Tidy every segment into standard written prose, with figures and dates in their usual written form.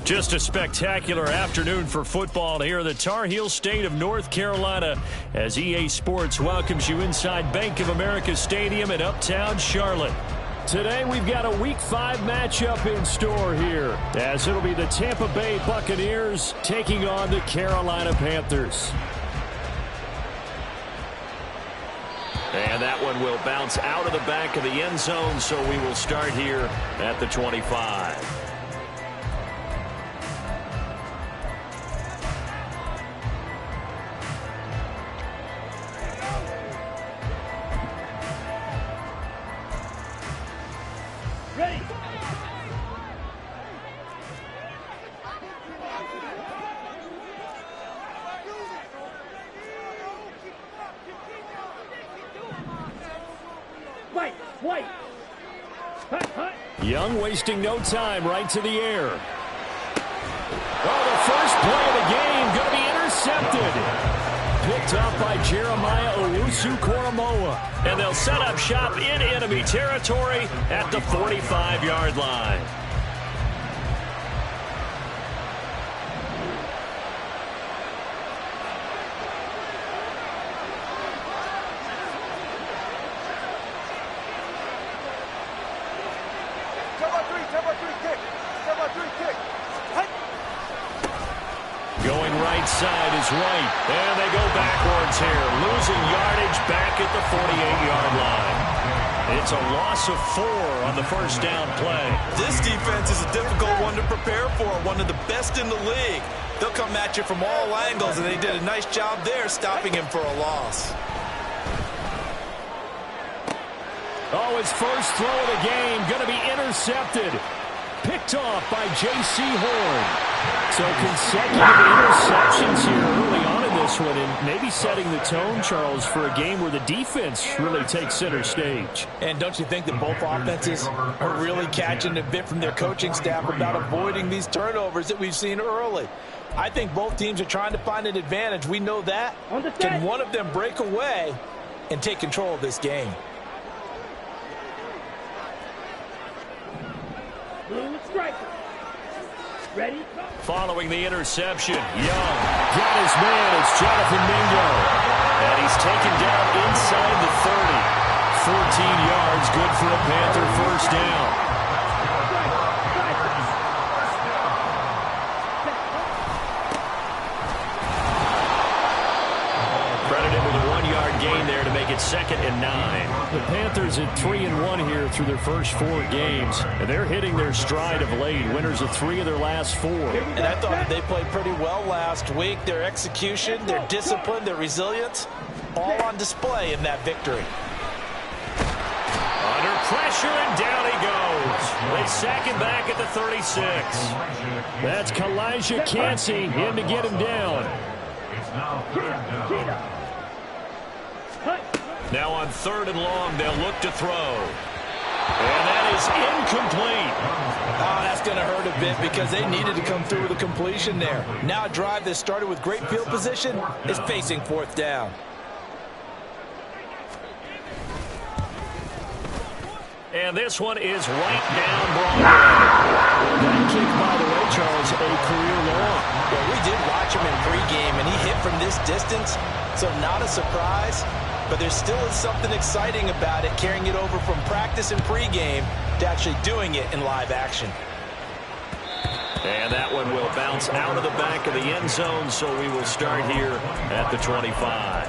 Just a spectacular afternoon for football here in the Tar Heel state of North Carolina as EA Sports welcomes you inside Bank of America Stadium in Uptown Charlotte. Today we've got a Week 5 matchup in store here as it'll be the Tampa Bay Buccaneers taking on the Carolina Panthers. And that one will bounce out of the back of the end zone, so we will start here at the 25. Ready. White. Young wasting no time, right to the air. Oh, the first play of the game going to be intercepted. Picked up by Jeremiah Owusu-Koramoah. And they'll set up shop in enemy territory at the 45-yard line. Going right side is right. And they go backwards here. Losing yardage back at the 48-yard line. It's a loss of 4 on the first down play. This defense is a difficult one to prepare for. One of the best in the league. They'll come at you from all angles, and they did a nice job there stopping him for a loss. Oh, his first throw of the game going to be intercepted. Picked off by J.C. Horn. So consecutive interceptions here early on in this one, and maybe setting the tone, Charles, for a game where the defense really takes center stage. And don't you think that both offenses are really catching a bit from their coaching staff about avoiding these turnovers that we've seen early? I think both teams are trying to find an advantage. We know that. Can one of them break away and take control of this game? Blue striker. Ready? Following the interception, Young got his man. It's Jonathan Mingo. And he's taken down inside the 30. 14 yards, good for a Panther first down. Credited with a 1-yard gain there to make it 2nd and 9. The Panthers at 3-1 here through their first 4 games. And they're hitting their stride of late. Winners of 3 of their last 4. And I thought that they played pretty well last week. Their execution, their discipline, their resilience, all on display in that victory. Under pressure, and down he goes. They sack him back at the 36. That's Kalijah Cansey in to get him down. Now on 3rd and long, they'll look to throw. And that is incomplete. Oh, that's going to hurt a bit because they needed to come through with a completion there. Now a drive that started with great field position is facing 4th down. And this one is right down Broadway. That kick, by the way, Charles, a career long. Well, we did watch him in pregame, and he hit from this distance, so not a surprise. But there still is something exciting about it, carrying it over from practice and pregame to actually doing it in live action. And that one will bounce out of the back of the end zone, so we will start here at the 25.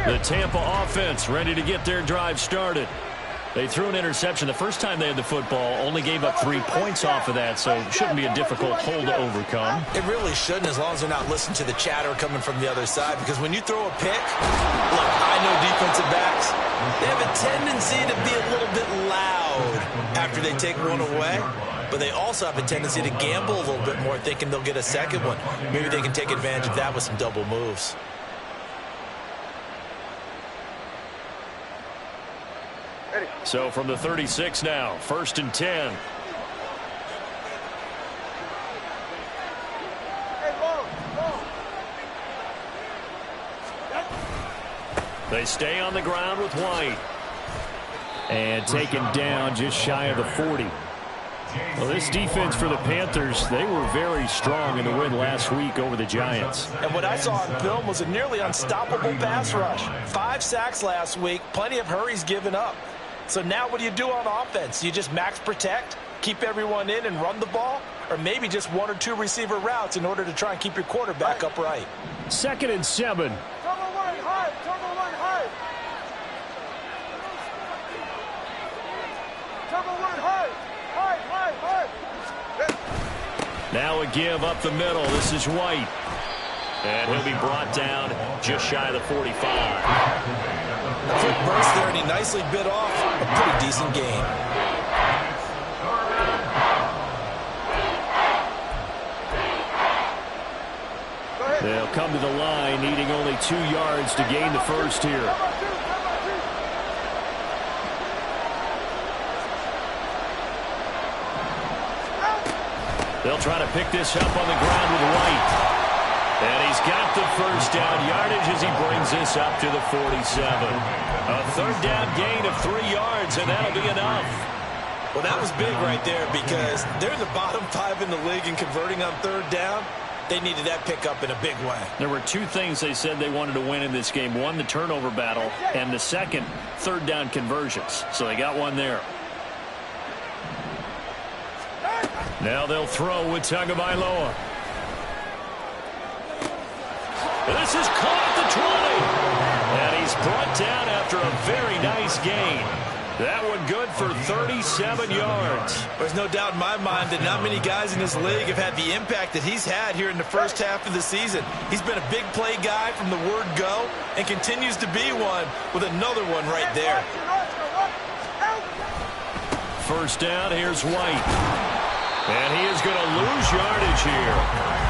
The Tampa offense ready to get their drive started. They threw an interception the first time they had the football, only gave up 3 points off of that, so it shouldn't be a difficult hole to overcome. It really shouldn't, as long as they're not listening to the chatter coming from the other side, because when you throw a pick, look, I know defensive backs, they have a tendency to be a little bit loud after they take one away, but they also have a tendency to gamble a little bit more, thinking they'll get a second one. Maybe they can take advantage of that with some double moves. So from the 36 now, 1st and 10. They stay on the ground with White. And taken down just shy of the 40. Well, this defense for the Panthers, they were very strong in the win last week over the Giants. And what I saw on film was a nearly unstoppable pass rush. 5 sacks last week, plenty of hurries given up. So now what do you do on offense? You just max protect, keep everyone in and run the ball? Or maybe just 1 or 2 receiver routes in order to try and keep your quarterback upright? 2nd and 7. Now a give up the middle. This is White. And he'll be brought down just shy of the 45. Quick burst there, and he nicely bit off a pretty decent gain. They'll come to the line, needing only 2 yards to gain the first here. They'll try to pick this up on the ground with White. And he's got the first down yardage as he brings this up to the 47. A 3rd down gain of 3 yards, and that'll be enough. Well, that was big right there because they're in the bottom 5 in the league and converting on 3rd down. They needed that pickup in a big way. There were 2 things they said they wanted to win in this game. 1, the turnover battle, and the second, 3rd down conversions. So they got one there. Now they'll throw with Tagovailoa. This is caught at the 20. And he's brought down after a very nice gain. That one good for 37 yards. There's no doubt in my mind that not many guys in this league have had the impact that he's had here in the first half of the season. He's been a big play guy from the word go and continues to be one with another one right there. First down, here's White. And he is going to lose yardage here.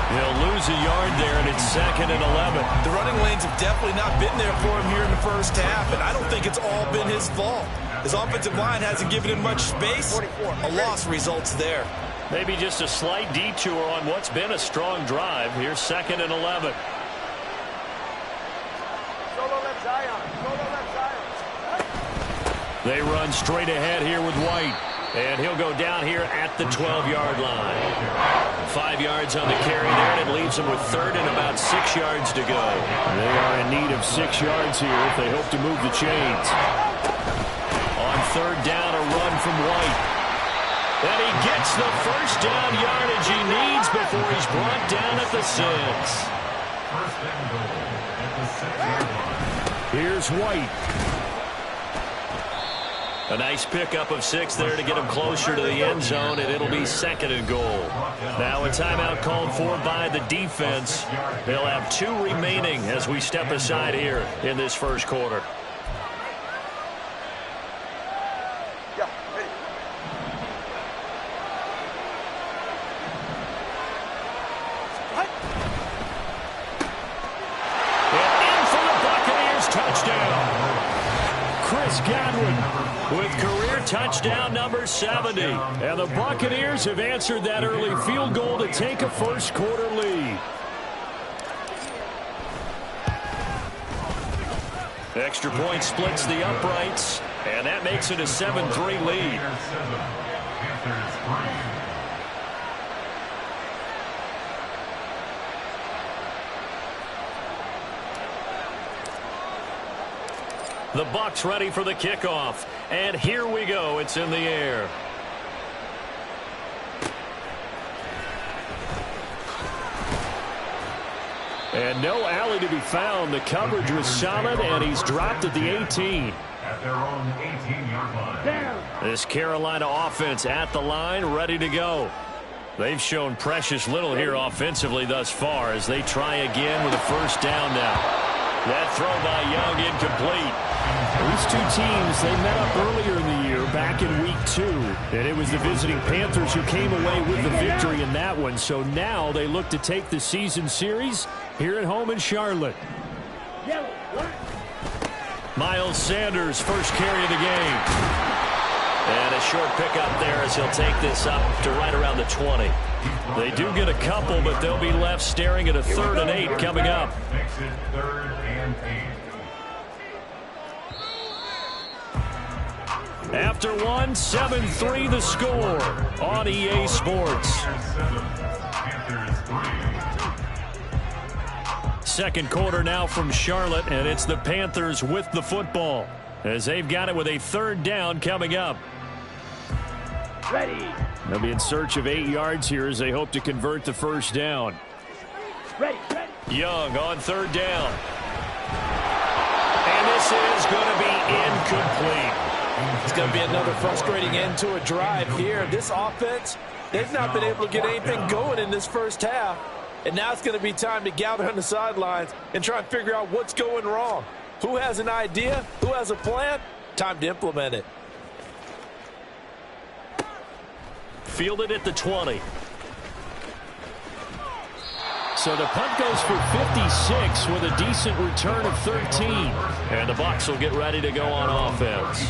He'll lose a yard there, and it's 2nd and 11. The running lanes have definitely not been there for him here in the first half, and I don't think it's all been his fault. His offensive line hasn't given him much space. A loss results there. Maybe just a slight detour on what's been a strong drive. Here's 2nd and 11. They run straight ahead here with White. And he'll go down here at the 12-yard line. 5 yards on the carry there, and it leaves them with 3rd and about 6 yards to go. They are in need of 6 yards here if they hope to move the chains. On 3rd down, a run from White. And he gets the first down yardage he needs before he's brought down at the 6. Here's White. A nice pickup of 6 there to get him closer to the end zone, and it'll be 2nd and goal. Now a timeout called for by the defense. They'll have 2 remaining as we step aside here in this first quarter. With career touchdown number 70. And the Buccaneers have answered that early field goal to take a first quarter lead. Extra point splits the uprights, and that makes it a 7-3 lead. The Bucs ready for the kickoff. And here we go. It's in the air. And no alley to be found. The coverage was solid, and he's dropped at the 18. At their own 18-yard line. This Carolina offense at the line, ready to go. They've shown precious little here offensively thus far as they try again with a first down now. That throw by Young incomplete. These 2 teams, they met up earlier in the year, back in week 2. And it was the visiting Panthers who came away with the victory in that one. So now they look to take the season series here at home in Charlotte. Miles Sanders, first carry of the game. And a short pickup there as he'll take this up to right around the 20. They do get a couple, but they'll be left staring at a 3rd and 8 coming up. Makes it 3rd and 8. After one, 7-3 the score on EA Sports. Second quarter now from Charlotte, and it's the Panthers with the football as they've got it with a third down coming up. Ready. They'll be in search of 8 yards here as they hope to convert the first down. Ready. Young on third down. And this is going to be incomplete. It's going to be another frustrating end to a drive here. This offense, they've not been able to get anything going in this first half. And now it's going to be time to gather on the sidelines and try and figure out what's going wrong. Who has an idea? Who has a plan? Time to implement it. Fielded at the 20. So the punt goes for 56 with a decent return of 13. And the Bucs will get ready to go on offense.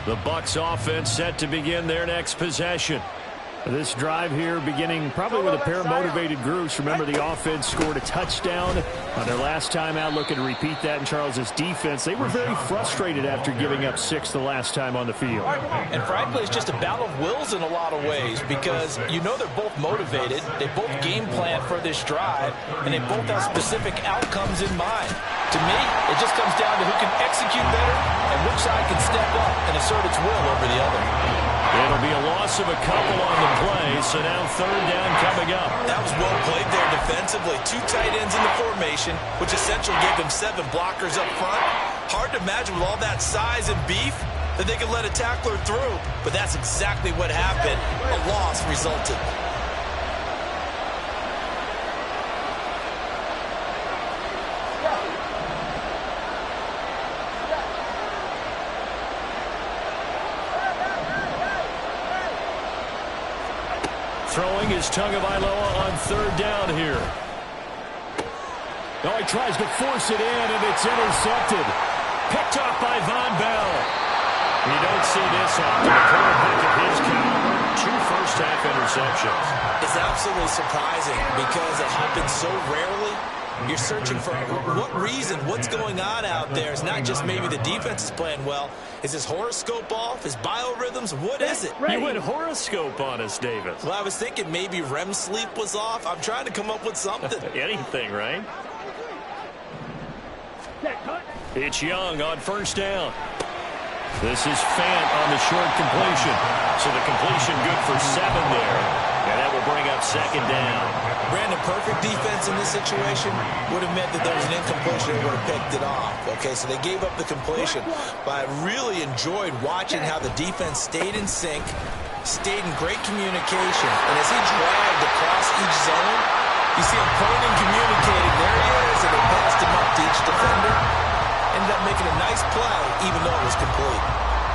The Bucs offense set to begin their next possession. This drive here beginning probably with a pair of motivated groups. Remember, the offense scored a touchdown on their last time out. Looking to repeat that in Charles's defense. They were very frustrated after giving up 6 the last time on the field. And frankly, it's just a battle of wills in a lot of ways because you know they're both motivated. They both game plan for this drive, and they both have specific outcomes in mind. To me, it just comes down to who can execute better and which side can step up and assert its will over the other. It'll be a loss of a couple on the play, so now third down coming up. That was well played there defensively. 2 tight ends in the formation, which essentially gave them 7 blockers up front. Hard to imagine with all that size and beef that they could let a tackler through, but that's exactly what happened. A loss resulted. Throwing is Tagovailoa on third down here. Oh, he tries to force it in, and it's intercepted. Picked off by Von Bell. You don't see this often. A quarterback of his caliber, 2 first-half interceptions. It's absolutely surprising because it happens so rarely. You're searching for what reason, what's going on out there. It's not just maybe the defense is playing well. Is his horoscope off? His biorhythms? What is it? You went horoscope on us, Davis. Well, I was thinking maybe REM sleep was off. I'm trying to come up with something. Anything, right? It's Young on first down. This is Fant on the short completion. So the completion good for 7 there. And that will bring up second down. Brandon, perfect defense in this situation would have meant that there was an incompletion and would have picked it off. Okay, so they gave up the completion. But I really enjoyed watching how the defense stayed in sync, stayed in great communication. And as he dragged across each zone, you see him pointing, communicating. There he is, and they passed him up to each defender. Ended up making a nice play, even though it was complete.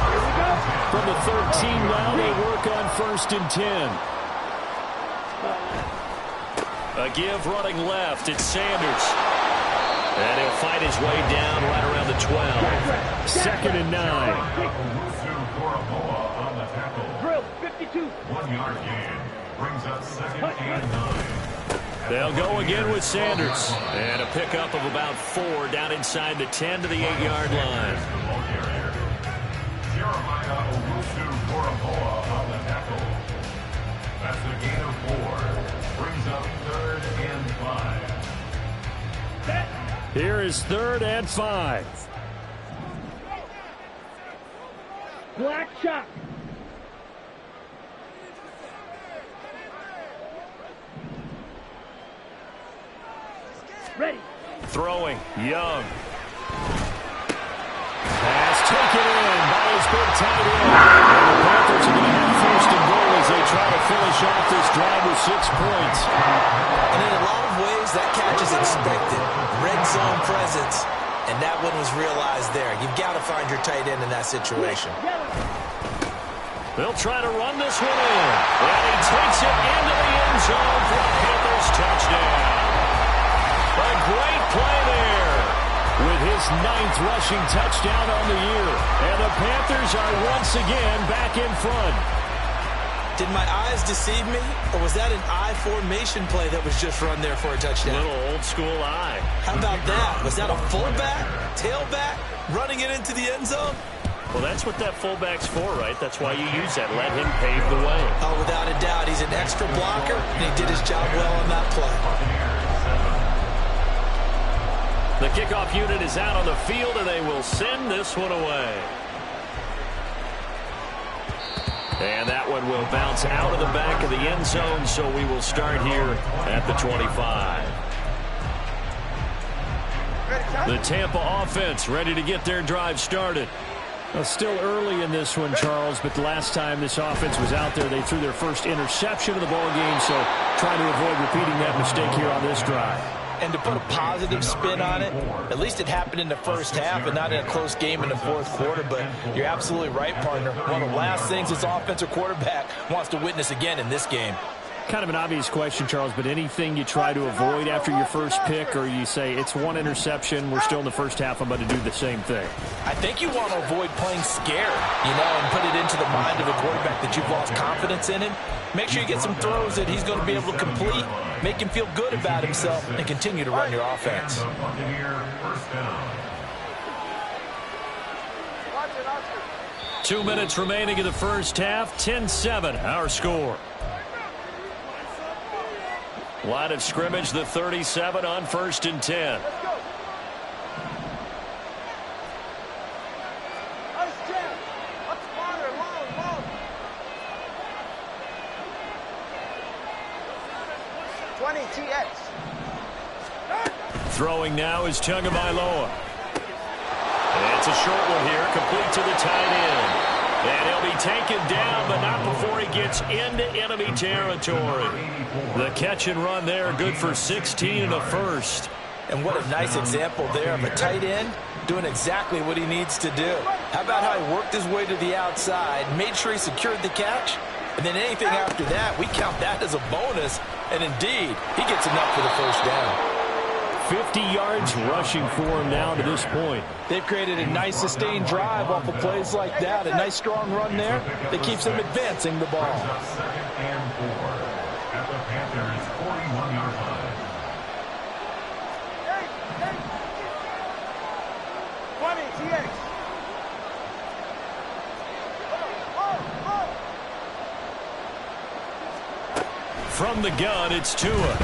Here we go. From the 13 now, they work on 1st and 10. A give running left. It's Sanders. And he'll fight his way down right around the 12. 2nd and 9. Drill, 52. 1-yard gain. Brings up 2nd and 9. They'll go again with Sanders. And a pickup of about 4 down inside the 10 to the 8-yard line. Jeremiah Owusu-Koramoah on the tackle. That's a gain of 4. Brings up 3rd and 5. Here is 3rd and 5. Black shot. Ready. Throwing. Young. Pass taken in by his big tight end. And the Panthers are going to have 1st and goal as they try to finish off this drive with 6 points. And in a lot of ways, that catch is expected. Red zone presence, and that one was realized there. You've got to find your tight end in that situation. They'll try to run this one in. And he takes it into the end zone for a Panthers touchdown. A great play there with his 9th rushing touchdown on the year. And the Panthers are once again back in front. Did my eyes deceive me, or was that an I formation play that was just run there for a touchdown? Little old school I. How about that? Was that a fullback, tailback, running it into the end zone? Well, that's what that fullback's for, right? That's why you use that. Let him pave the way. Oh, without a doubt, he's an extra blocker, and he did his job well on that play. The kickoff unit is out on the field, and they will send this one away. And that one will bounce out of the back of the end zone, so we will start here at the 25. The Tampa offense ready to get their drive started. Well, still early in this one, Charles, but the last time this offense was out there, they threw their first interception of the ball game, so trying to avoid repeating that mistake here on this drive. And to put a positive spin on it, at least it happened in the first half and not in a close game in the fourth quarter. But you're absolutely right, partner. One of the last things this offensive quarterback wants to witness again in this game. Kind of an obvious question, Charles, but anything you try to avoid after your first pick, or you say it's one interception, we're still in the first half, I'm going to do the same thing? I think you want to avoid playing scared, and put it into the mind of the quarterback that you've lost confidence in him. Make sure you get some throws that he's going to be able to complete, make him feel good about himself, and continue to run your offense. 2 minutes remaining in the first half, 10-7, our score. Line of scrimmage, the 37 on 1st and 10. Let's go. Nice jam. Up water, long. 20 TX. Throwing now is Tagovailoa. And it's a short one here, complete to the tight end. And he'll be taken down, but not before he gets into enemy territory. The catch and run there, good for 16 and a first. And what a nice example there of a tight end doing exactly what he needs to do. How about how he worked his way to the outside, made sure he secured the catch, and then anything after that, we count that as a bonus. And indeed, he gets enough for the first down. 50 yards rushing for him now to this point. They've created a nice sustained drive off of plays like that. A nice strong run there that keeps them advancing the ball. 2nd and 4 at the Panthers' 41-yard line. 20 TX. From the gun, it's Tua.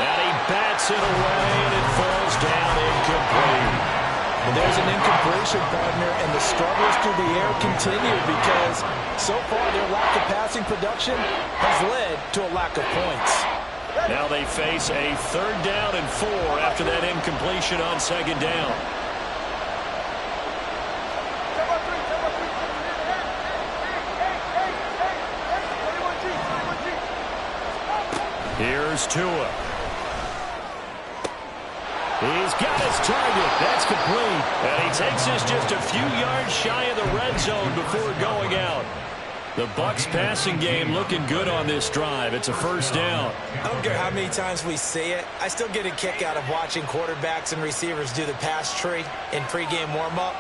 And he bats it away, and it falls down incomplete. And there's an incompletion, partner, and the struggles through the air continue because so far their lack of passing production has led to a lack of points. Now they face a 3rd down and 4 after that incompletion on 2nd down. Here's Tua. He's got his target. That's complete. And he takes us just a few yards shy of the red zone before going out. The Bucs passing game looking good on this drive. It's a 1st down. I don't care how many times we say it. I still get a kick out of watching quarterbacks and receivers do the pass tree in pregame warm-up.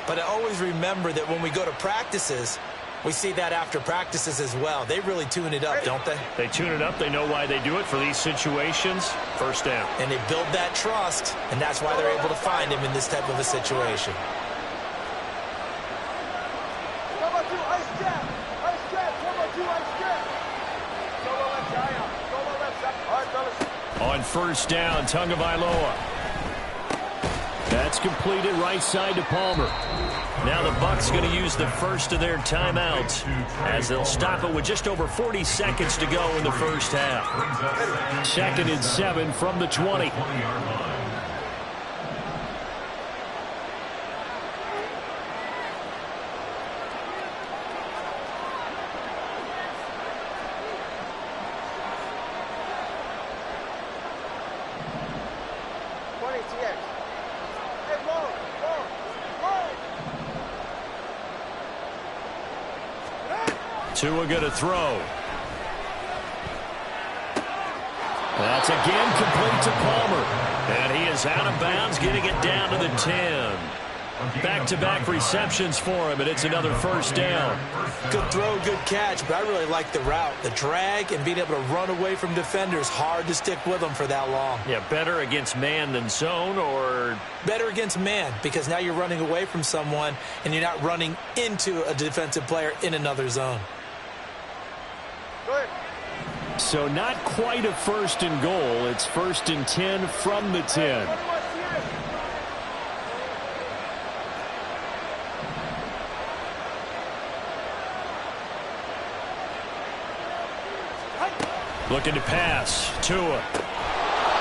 But I always remember that when we go to practices, we see that after practices as well. They really tune it up, don't they? They tune it up. They know why they do it for these situations. 1st down. And they build that trust, and that's why they're able to find him in this type of a situation. On 1st down, Tagovailoa. That's completed right side to Palmer. Now the Bucs going to use the first of their timeouts as they'll stop it with just over 40 seconds to go in the first half. 2nd and 7 from the 20. Tua going to throw. That's again complete to Palmer. And he is out of bounds, getting it down to the 10. Back-to-back receptions for him, and it's another first down. Good throw, good catch, but I really like the route. The drag and being able to run away from defenders, hard to stick with them for that long. Yeah, better against man than zone, or? Better against man, because now you're running away from someone and you're not running into a defensive player in another zone. Good. So not quite a first and goal. It's first and 10 from the 10. Looking to pass. Tua.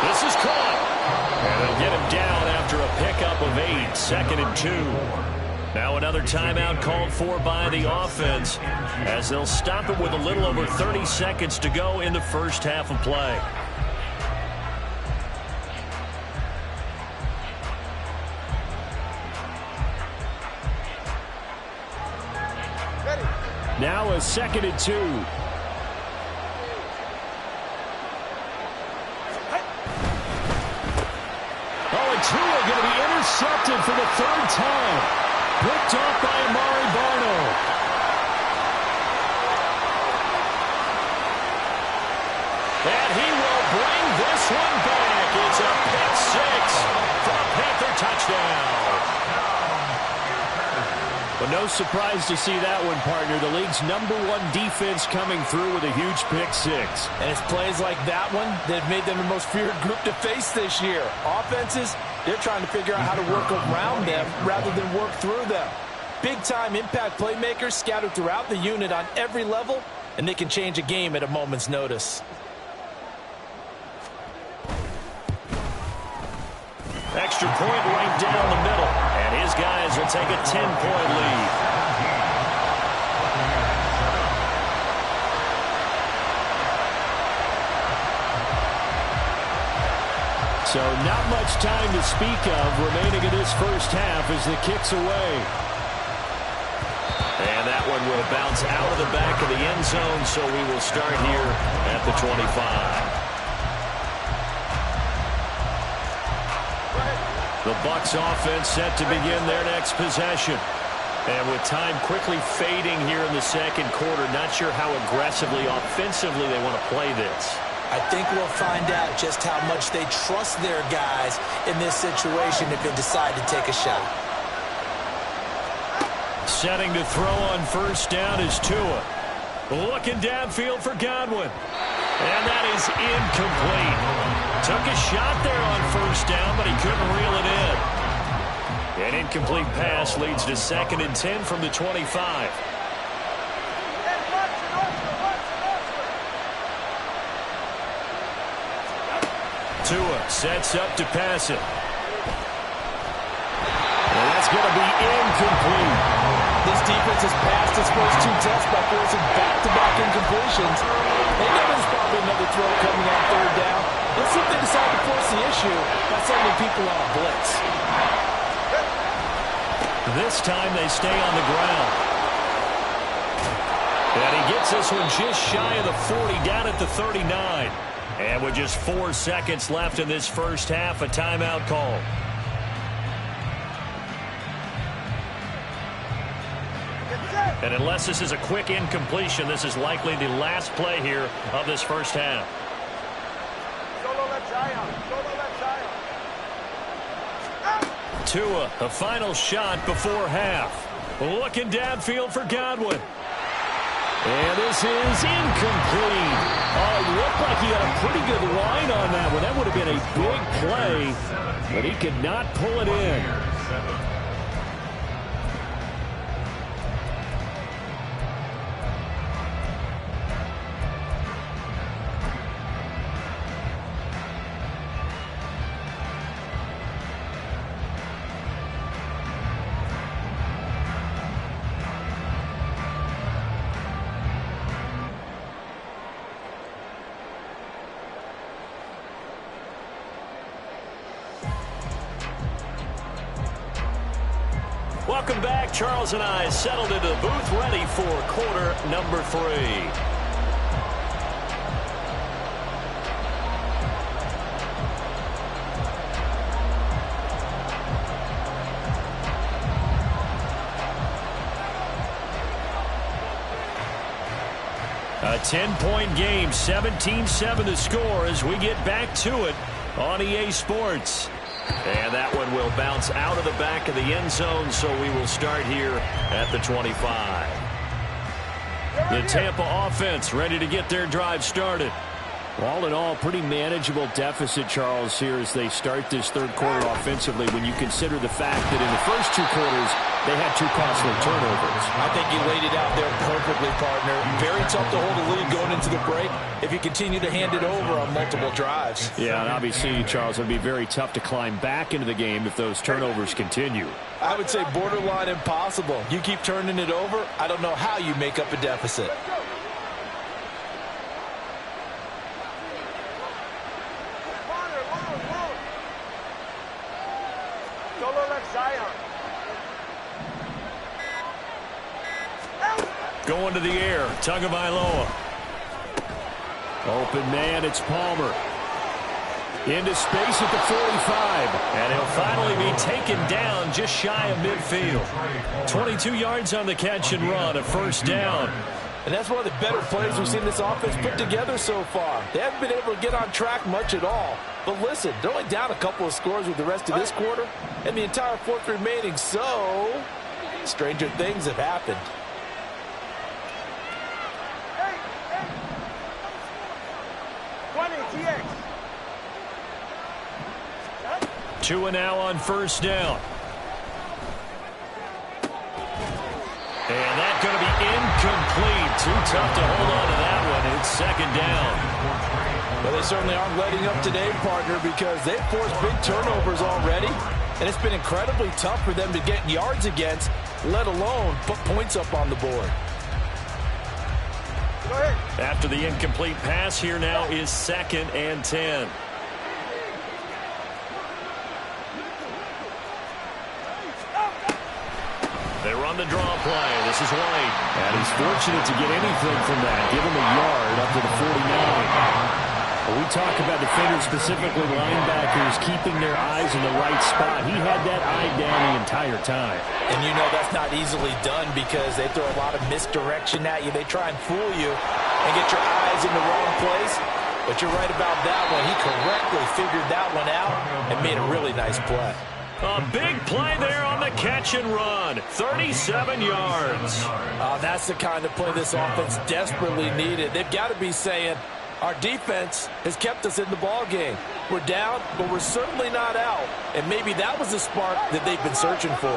This is caught. And they'll get him down after a pickup of 8. Second and 2. Now another timeout called for by the offense as they'll stop it with a little over 30 seconds to go in the first half of play. Ready. Now a second and 2. Tua going to be intercepted for the third time. Picked off by Amari Barno. And he will bring this one back. It's a pick six for a Panther touchdown. But no surprise to see that one, partner. The league's #1 defense coming through with a huge pick six. And it's plays like that one that have made them the most feared group to face this year. Offenses, they're trying to figure out how to work around them rather than work through them. Big-time impact playmakers scattered throughout the unit on every level, and they can change a game at a moment's notice. Extra point right down the middle, and his guys will take a 10-point lead. So not much time to speak of remaining in this first half as the kick's away. And that one will bounce out of the back of the end zone, so we will start here at the 25. The Bucs offense set to begin their next possession. And with time quickly fading here in the second quarter, not sure how aggressively, offensively they want to play this. I think we'll find out just how much they trust their guys in this situation if they decide to take a shot. Setting to throw on first down is Tua. Looking downfield for Godwin. And that is incomplete. Took a shot there on first down, but he couldn't reel it in. An incomplete pass leads to second and 10 from the 25. Tua sets up to pass it. And that's going to be incomplete. This defense has passed its first 2 tests by forcing back-to-back incompletions. They know there's probably another throw coming on third down. Let's see if they decide to force the issue by sending people on a blitz. This time they stay on the ground. And he gets this one just shy of the 40, down at the 39. And with just 4 seconds left in this first half, a timeout call. And unless this is a quick incompletion, this is likely the last play here of this first half. Tua, a final shot before half. Looking downfield for Godwin. And this is incomplete. Oh, it looked like he had a pretty good line on that one. That would have been a big play, but he could not pull it in. Welcome back. Charles and I settled into the booth, ready for quarter number 3. A 10-point game, 17-7 the score as we get back to it on EA Sports. And that one will bounce out of the back of the end zone, so we will start here at the 25. The Tampa offense ready to get their drive started. All in all, pretty manageable deficit, Charles, here as they start this third quarter offensively when you consider the fact that in the first two quarters, they had two costly turnovers. I think you laid it out there perfectly, partner. Very tough to hold a lead going into the break if you continue to hand it over on multiple drives. Yeah, and obviously, Charles, it would be very tough to climb back into the game if those turnovers continue. I would say borderline impossible. You keep turning it over, I don't know how you make up a deficit. Going to the air, Tagovailoa. Open man, it's Palmer. Into space at the 45. And he'll finally be taken down just shy of midfield. 22 yards on the catch and run, a first down. And that's one of the better plays we've seen this offense put together so far. They haven't been able to get on track much at all. But listen, they're only down a couple of scores with the rest of this quarter and the entire fourth remaining. So, stranger things have happened. Tua now on first down. And that's going to be incomplete. Too tough to hold on to that one. It's second down. Well, they certainly aren't letting up today, partner, because they've forced big turnovers already. And it's been incredibly tough for them to get yards against, let alone put points up on the board. After the incomplete pass, here now is 2nd and 10. They run the draw play. This is White. And he's fortunate to get anything from that. Give him a yard up to the 49. When we talk about defenders, specifically linebackers, keeping their eyes in the right spot, he had that eye down the entire time. And you know that's not easily done because they throw a lot of misdirection at you. They try and fool you and get your eyes in the wrong place. But you're right about that one. He correctly figured that one out and made a really nice play. A big play there on the catch and run. 37 yards. That's the kind of play this offense desperately needed. They've got to be saying, our defense has kept us in the ball game. We're down, but we're certainly not out. And maybe that was the spark that they've been searching for.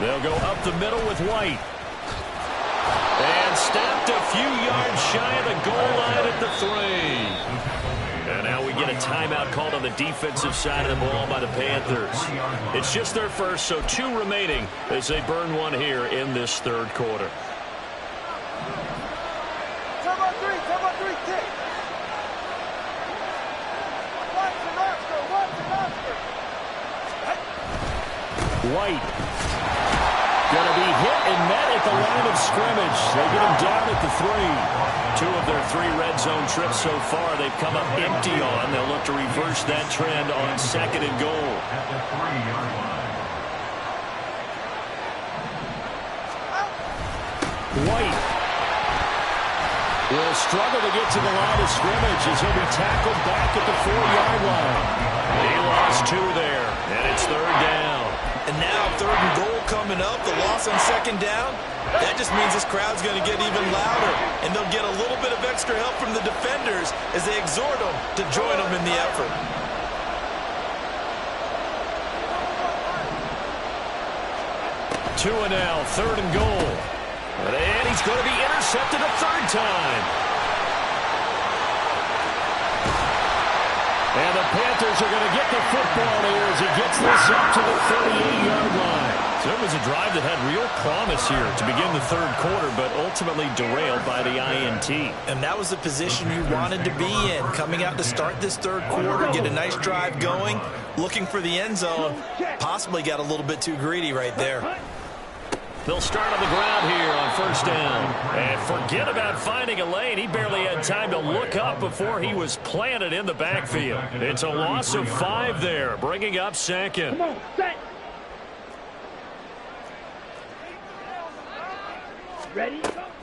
They'll go up the middle with White. And snapped a few yards shy of the goal line at the 3. And now we get a timeout called on the defensive side of the ball by the Panthers. It's just their first, so 2 remaining as they burn one here in this third quarter. White. Going to be hit and met at the line of scrimmage. They get him down at the 3. 2 of their 3 red zone trips so far they've come up empty on. They'll look to reverse that trend on 2nd and goal. White will struggle to get to the line of scrimmage as he'll be tackled back at the 4-yard line. He lost 2 there, and it's 3rd down. And now 3rd and goal coming up, the loss on 2nd down. That just means this crowd's going to get even louder. And they'll get a little bit of extra help from the defenders as they exhort them to join them in the effort. Tua now, 3rd and goal. And he's going to be intercepted a 3rd time. And the Panthers are going to get the football here as he gets this up to the 38-yard line. So it was a drive that had real promise here to begin the third quarter, but ultimately derailed by the INT. And that was the position you wanted to be in, coming out to start this third quarter, get a nice drive going, looking for the end zone. Possibly got a little bit too greedy right there. They'll start on the ground here on first down. And forget about finding a lane. He barely had time to look up before he was planted in the backfield. It's a loss of 5 there, bringing up 2nd.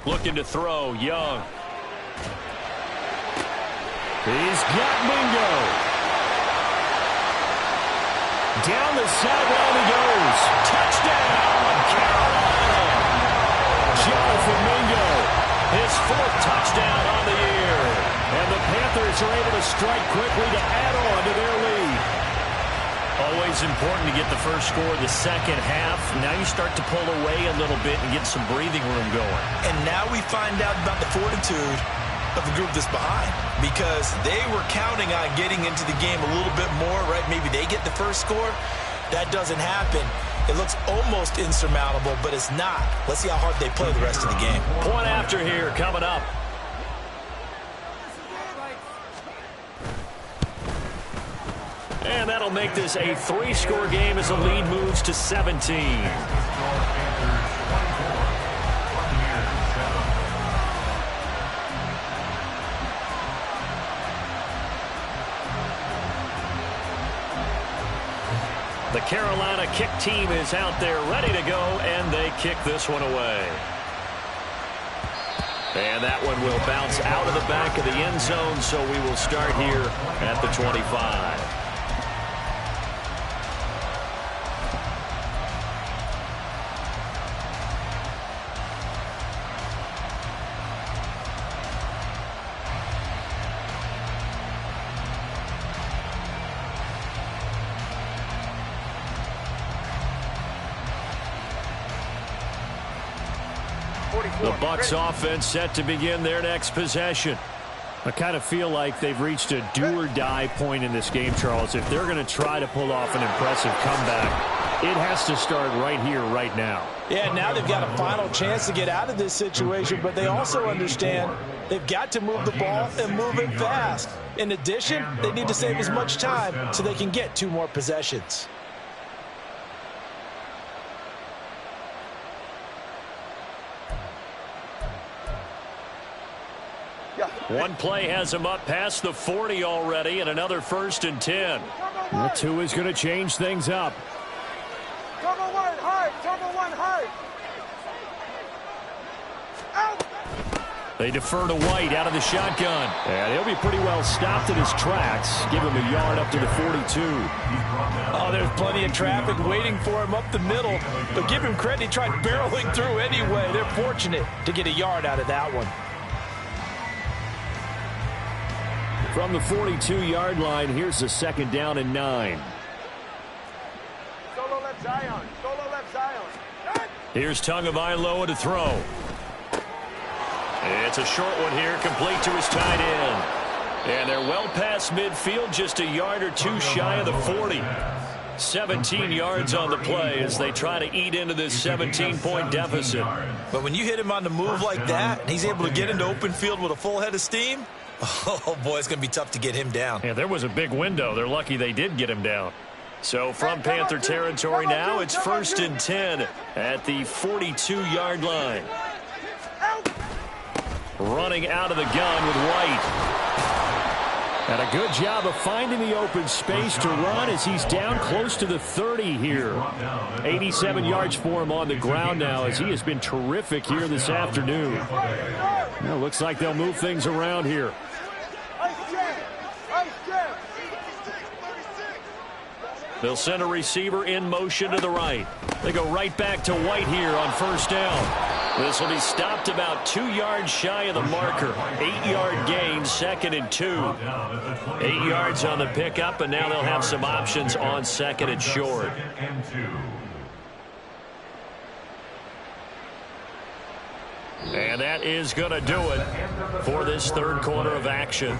Looking to throw, Young. He's got Mingo. Down the sideline he goes. Touchdown, Carolina. Jonathan Mingo, his 4th touchdown on the year. And the Panthers are able to strike quickly to add on to their lead. Always important to get the first score of the second half. Now you start to pull away a little bit and get some breathing room going. And now we find out about the fortitude of the group that's behind, because they were counting on getting into the game a little bit more, right? Maybe they get the first score. That doesn't happen. It looks almost insurmountable, but it's not. Let's see how hard they play the rest of the game. Point after here coming up. And that'll make this a 3-score game as the lead moves to 17. The Carolina kick team is out there ready to go, and they kick this one away. And that one will bounce out of the back of the end zone, so we will start here at the 25. The Bucs offense set to begin their next possession. I kind of feel like they've reached a do-or-die point in this game, Charles. If they're going to try to pull off an impressive comeback, it has to start right here, right now. Yeah, now they've got a final chance to get out of this situation, but they also understand they've got to move the ball and move it fast. In addition, they need to save as much time so they can get 2 more possessions. One play has him up past the 40 already, and another 1st and 10. That 2 is going to change things up. Turbo 1 hard. Turbo 1 hard. Out. They defer to White out of the shotgun. And he'll be pretty well stopped in his tracks. Give him a yard up to the 42. Oh, there's plenty of traffic waiting for him up the middle. But give him credit, he tried barreling through anyway. They're fortunate to get a yard out of that one. From the 42-yard line, here's a 2nd down and 9. Solo left Zion. Solo left Zion. Here's Tagovailoa to throw. It's a short one here, complete to his tight end. And they're well past midfield, just a yard or 2 shy of the 40. 17 yards on the play as they try to eat into this 17-point deficit. But when you hit him on the move like that, and he's able to get into open field with a full head of steam, oh, boy, it's going to be tough to get him down. Yeah, there was a big window. They're lucky they did get him down. So from Panther territory now, it's 1st and 10 at the 42-yard line. Running out of the gun with White. And a good job of finding the open space to run as he's down close to the 30 here. 87 yards for him on the ground now as he has been terrific here this afternoon. Well, looks like they'll move things around here. They'll send a receiver in motion to the right. They go right back to White here on 1st down. This will be stopped about 2 yards shy of the marker. 8-yard gain, 2nd and 2. 8 yards on the pickup, and now they'll have some options on 2nd and short. And that is going to do it for this 3rd quarter of action.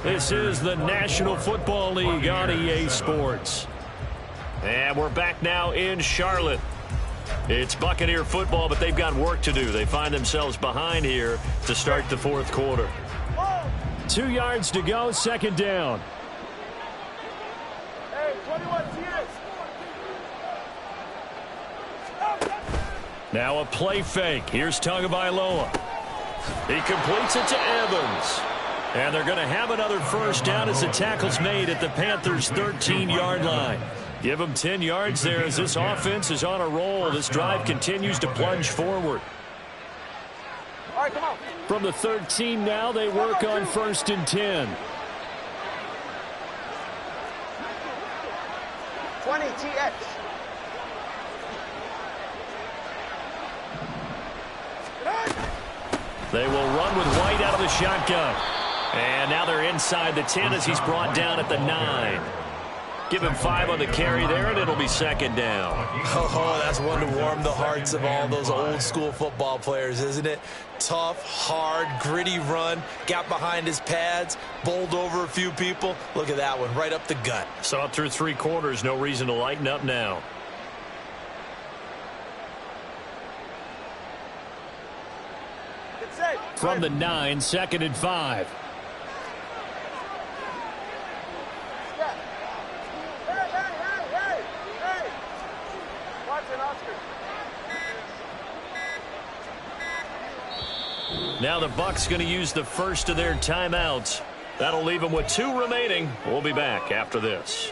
This is the National Football League on EA Sports. And we're back now in Charlotte. It's Buccaneer football, but they've got work to do. They find themselves behind here to start the 4th quarter. 2 yards to go, 2nd down. Hey, 21 Now a play fake. Here's Tagovailoa. He completes it to Evans. And they're going to have another 1st down as the tackle's made at the Panthers' 13-yard line. Give them 10 yards there as this offense is on a roll. This drive continues to plunge forward. All right, come on. From the 13 now, they work on 1st and 10. 20 TX. They will run with White out of the shotgun. And now they're inside the 10 as he's brought down at the 9. Give him 5 on the carry there, and it'll be 2nd down. Oh, that's one to warm the hearts of all those old-school football players, isn't it? Tough, hard, gritty run, got behind his pads, bowled over a few people. Look at that one, right up the gut. Saw it through 3 quarters, no reason to lighten up now. From the 9, 2nd and 5. Now the Bucs going to use the first of their timeouts. That'll leave them with 2 remaining. We'll be back after this.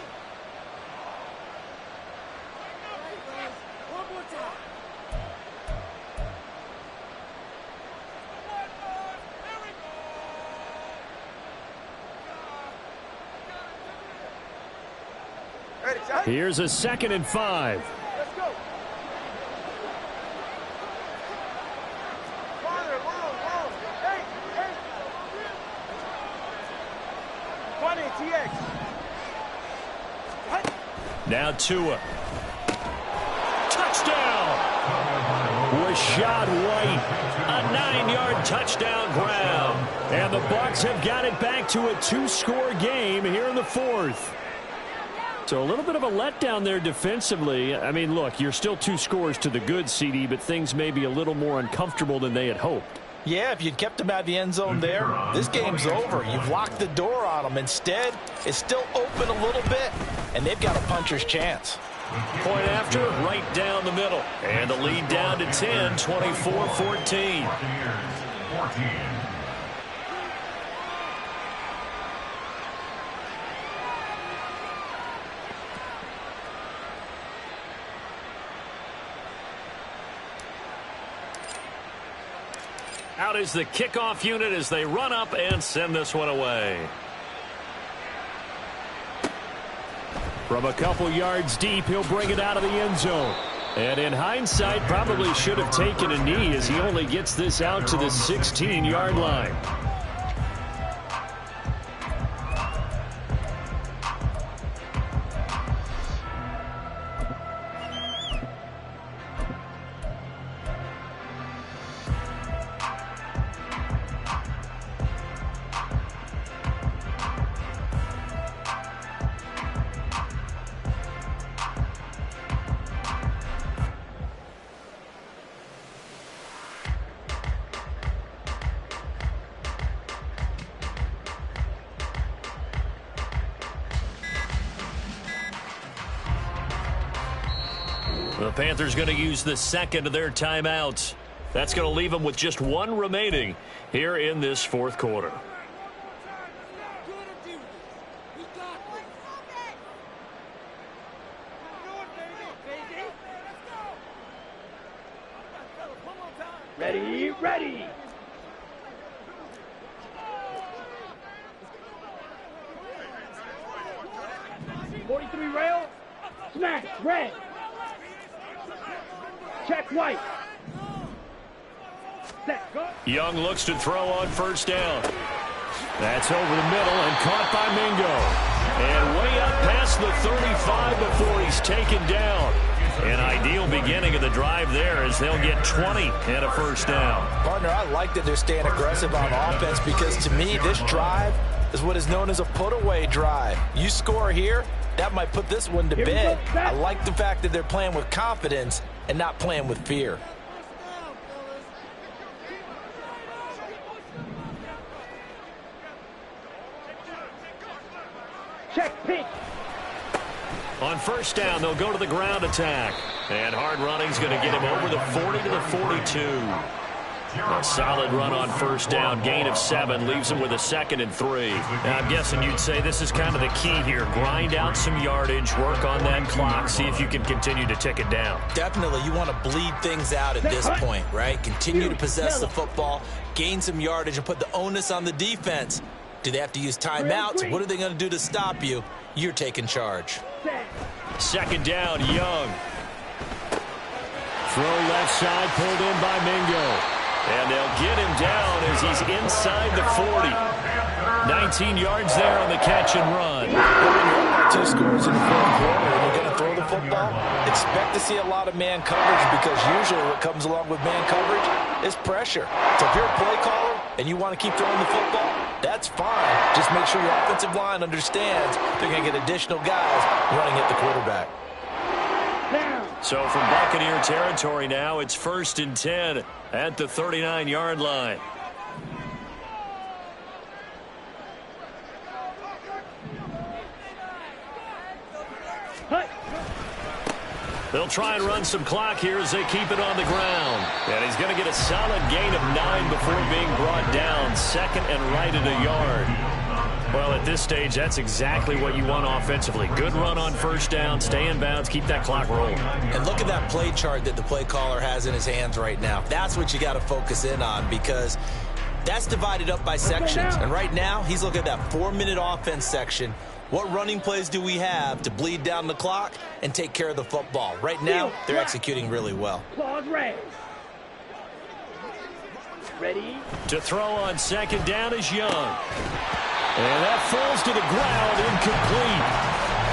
Here's a 2nd and 5. Let's go. Long. Hey. 20 TX. Now Tua. Touchdown! Rashad White. A 9-yard touchdown grab. And the Bucs have got it back to a 2-score game here in the 4th. So a little bit of a letdown there defensively. I mean, look, you're still 2 scores to the good, CD, but things may be a little more uncomfortable than they had hoped. Yeah, if you'd kept them out of the end zone there, this game's over. You've locked the door on them. Instead, it's still open a little bit, and they've got a puncher's chance. Point after, right down the middle. And the lead down to 10, 24-14. 14. Out is the kickoff unit as they run up and send this one away. From a couple yards deep, he'll bring it out of the end zone. And in hindsight, probably should have taken a knee as he only gets this out to the 16-yard line. The Panthers going to use the 2nd of their timeouts. That's going to leave them with just 1 remaining here in this 4th quarter. Ready. 43 rail. Smash. Red. Check White. Set. Go. Young looks to throw on 1st down. That's over the middle and caught by Mingo. And way up past the 35 before he's taken down. An ideal beginning of the drive there as they'll get 20 and a 1st down. Partner, I like that they're staying aggressive on offense because to me this drive is what is known as a put-away drive. You score here, that might put this one to bed. I like the fact that they're playing with confidence and not playing with fear. Check pitch. On 1st down, they'll go to the ground attack. And hard running's going to get him over the 40 to the 42. A solid run on first down. Gain of 7 leaves him with a 2nd and 3. Now, I'm guessing you'd say this is kind of the key here. Grind out some yardage, work on that clock, see if you can continue to tick it down. Definitely, you want to bleed things out at this point, right? Continue to possess the football, gain some yardage, and put the onus on the defense. Do they have to use timeouts? What are they going to do to stop you? You're taking charge. 2nd down, Young. Throw left side, pulled in by Mingo. And they'll get him down as he's inside the 40. 19 yards there on the catch and run. Two scores in the fourth quarter, and you're going to throw the football. Expect to see a lot of man coverage because usually what comes along with man coverage is pressure. So if you're a play caller and you want to keep throwing the football, that's fine. Just make sure your offensive line understands they're going to get additional guys running at the quarterback. So from Buccaneer territory now, it's 1st and 10 at the 39-yard line. They'll try and run some clock here as they keep it on the ground. And he's going to get a solid gain of 9 before being brought down. 2nd and right at a yard. Well, at this stage, that's exactly what you want offensively. Good run on first down, stay in bounds, keep that clock rolling. And look at that play chart that the play caller has in his hands right now. That's what you got to focus in on because that's divided up by sections. And right now, he's looking at that 4-minute offense section. What running plays do we have to bleed down the clock and take care of the football? Right now, they're executing really well. Ready? To throw on 2nd down is Young. And that falls to the ground, incomplete.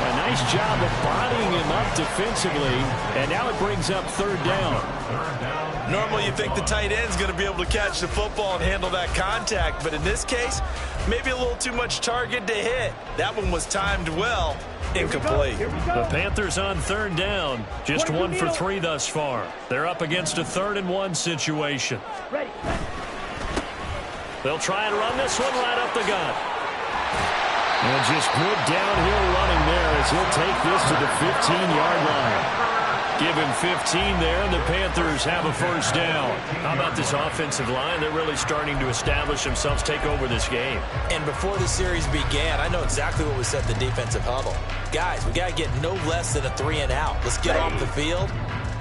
A nice job of bodying him up defensively. And now it brings up 3rd down. Normally you think the tight end's going to be able to catch the football and handle that contact. But in this case, maybe a little too much target to hit. That one was timed well. Incomplete. The Panthers on 3rd down. Just 1 for 3 thus far. They're up against a 3rd and 1 situation. Ready. They'll try and run this one right up the gut. And just good downhill running there as he'll take this to the 15-yard line. Give him 15 there, and the Panthers have a 1st down. How about this offensive line? They're really starting to establish themselves, take over this game. And before the series began, I know exactly what was said in the defensive huddle. Guys, we got to get no less than a 3 and out. Let's get off the field.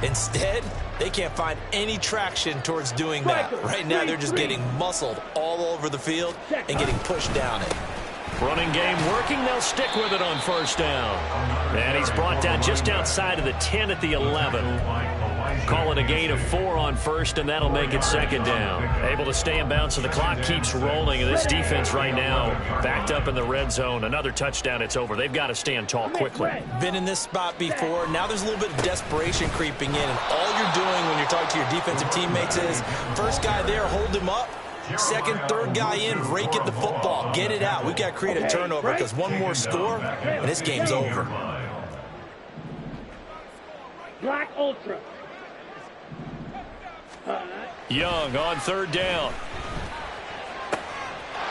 Instead, they can't find any traction towards doing that. Right now, they're just getting muscled all over the field and getting pushed down it. Running game working. They'll stick with it on 1st down. And he's brought down just outside of the 10 at the 11. Call it a gain of 4 on 1st, and that'll make it 2nd down. Able to stay in bounds, so the clock keeps rolling. And this defense right now backed up in the red zone. Another touchdown, it's over. They've got to stand tall quickly. Been in this spot before. Now there's a little bit of desperation creeping in. And all you're doing when you're talking to your defensive teammates is, first guy there, hold him up. 2nd, 3rd guy in, rake at the football. Get it out. We've got to create a turnover because one more score, and this game's over. Black Ultra. Young on 3rd down.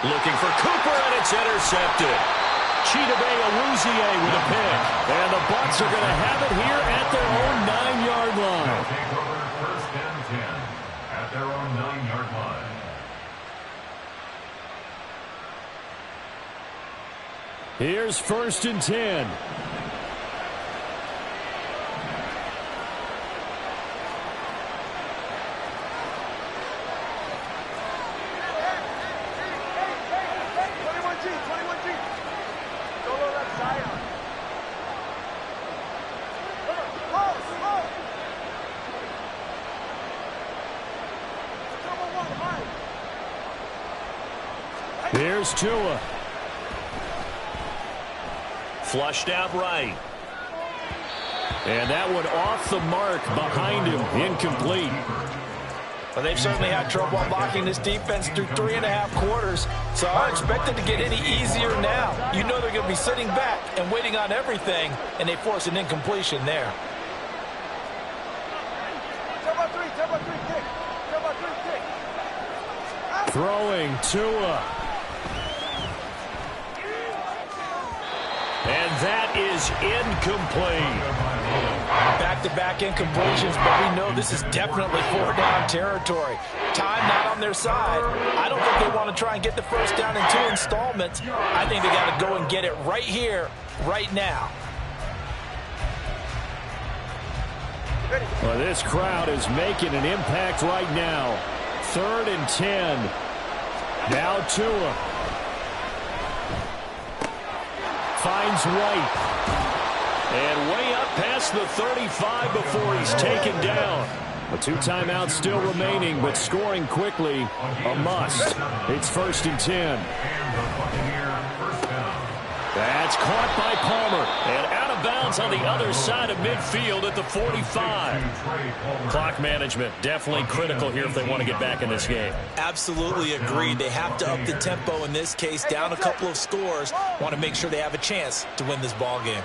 Looking for Cooper, and it's intercepted. Chidobe Awuzie with a pick. And the Bucs are going to have it here at their own 9-yard line. Take over 1st and 10 at their own 9-yard line. Here's 1st and 10. Here's Tua. Flushed out right. And that one off the mark behind him. Incomplete. Well, they've certainly had trouble blocking this defense through 3.5 quarters, so I expect it to get any easier now. You know they're going to be sitting back and waiting on everything, and they force an incompletion there. Throwing Tua. And that is incomplete. Back-to-back incompletions, but we know this is definitely four-down territory. Time not on their side. I don't think they want to try and get the first down in 2 installments. I think they got to go and get it right here, right now. Well, this crowd is making an impact right now. 3rd and 10. Now Tua. Finds White. And way up past the 35 before he's taken down. A 2 timeouts still remaining, but scoring quickly, a must. It's 1st and 10. That's caught by Palmer. And out of bounds on the other side of midfield at the 45. Clock management definitely critical here if they want to get back in this game. Absolutely agreed. They have to up the tempo in this case, down a couple of scores. Want to make sure they have a chance to win this ball game.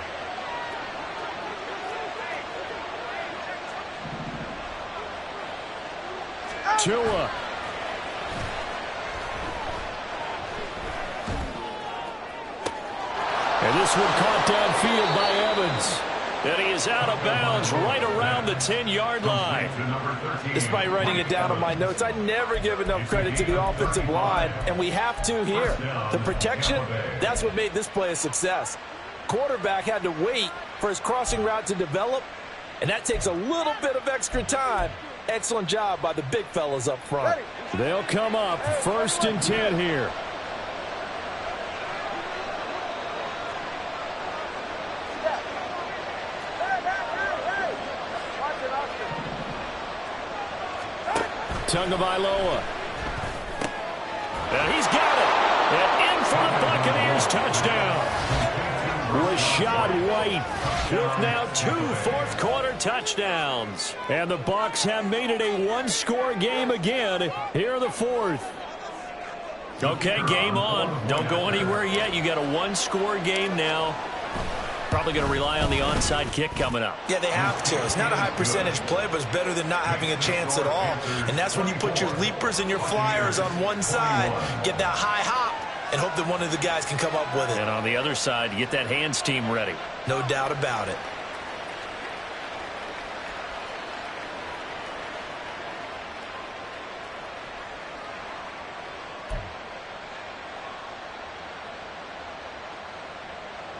Tua. And this one caught downfield by Evans. And he is out of bounds right around the 10-yard line. Despite writing it down on my notes, I never give enough credit to the offensive line, and we have to here. The protection, that's what made this play a success. Quarterback had to wait for his crossing route to develop, and that takes a little bit of extra time. Excellent job by the big fellas up front. They'll come up 1st and 10 here. Tagovailoa. And he's got it. And in for the Buccaneers touchdown. Rashad White with now 2 fourth-quarter touchdowns. And the Bucs have made it a one-score game again here in the 4th. Okay, game on. Don't go anywhere yet. You got a one-score game now. Probably going to rely on the onside kick coming up. Yeah, they have to. It's not a high percentage play, but it's better than not having a chance at all. And that's when you put your leapers and your flyers on one side, get that high hop, and hope that one of the guys can come up with it. And on the other side, get that hands team ready. No doubt about it.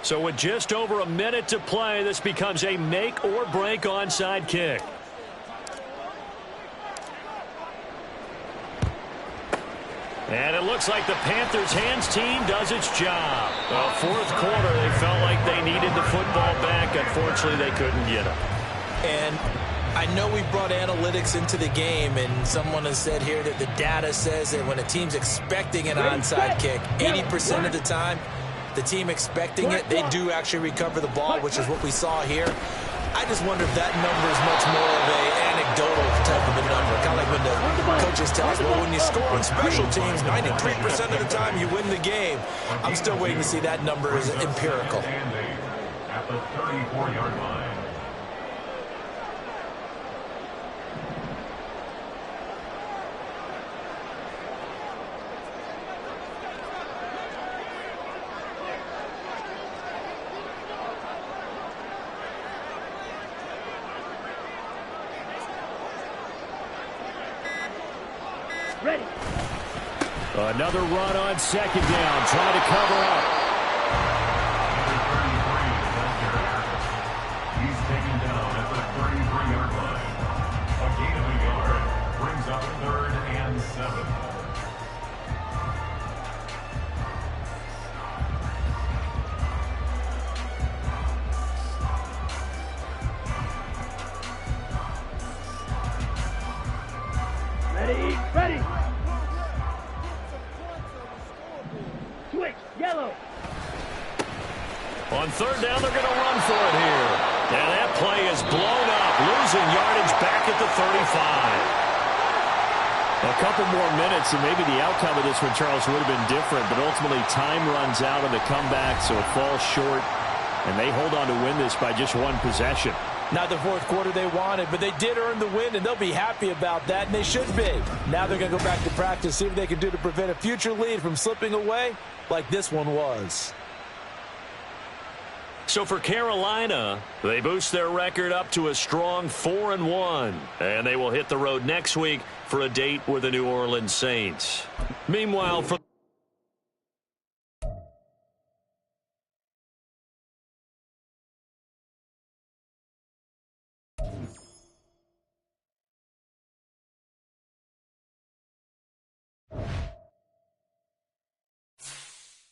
So with just over a minute to play, this becomes a make-or-break onside kick. And it looks like the Panthers' hands team does its job. Well, 4th quarter, they felt like they needed the football back. Unfortunately, they couldn't get it. And I know we brought analytics into the game, and someone has said here that the data says that when a team's expecting an onside kick, 80% of the time, the team expecting it, they do actually recover the ball, which is what we saw here. I just wonder if that number is much more of an anecdotal type of a number. Kind of like when the coaches tell us, well, when you score on special teams, 93% of the time you win the game. I'm still waiting to see that number is empirical. At the 34-yard line. Ready. Another run on 2nd down, trying to cover up. He's taken down at the 33-yard line. A gain of a yard brings up 3rd and 7. Ready. Ready. Switch. Yellow. On 3rd down, they're going to run for it here. And that play is blown up, losing yardage back at the 35. A couple more minutes, and maybe the outcome of this one, Charles, would have been different. But ultimately, time runs out on the comeback, so it falls short. And they hold on to win this by just 1 possession. Not the 4th quarter they wanted, but they did earn the win, and they'll be happy about that, and they should be. Now they're going to go back to practice, see what they can do to prevent a future lead from slipping away like this one was. So for Carolina, they boost their record up to a strong 4-1. And they will hit the road next week for a date with the New Orleans Saints. Meanwhile, for